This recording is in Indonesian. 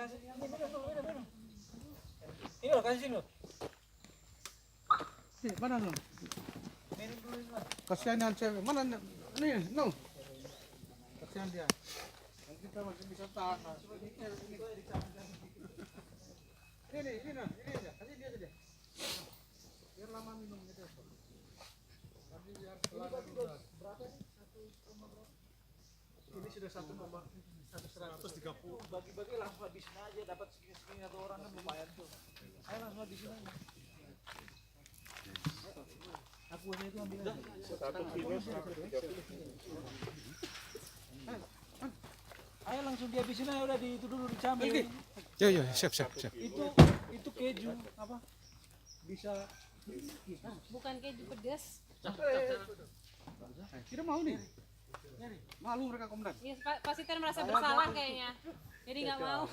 kasih. Ini loh, kasih sini loh. Mana lo? Minum dulu ini. Kasihan yang cewek. Mana nih? No. Kasihan dia. Yang kita masih bisa tahan. Ini aja. Kasih dia aja. Biar lama minumnya dia. Tapi biar berapa nih? Ini sudah 1,130. Bagi-bagi langsung habisin aja, dapat segini-segini satu orang kan lumayan tuh. Ayo langsung habisin aja. Aku aja itu ambil aja. 1 kilo 130. Ayo langsung dihabisin aja, udah di itu dulu dicambil. Ya, siap. Itu keju apa? Bisa Bukan keju pedas. Kita mau nih. Malu mereka komandan. Iya, Pak Siter merasa bersalah kayaknya. Jadi nggak mau.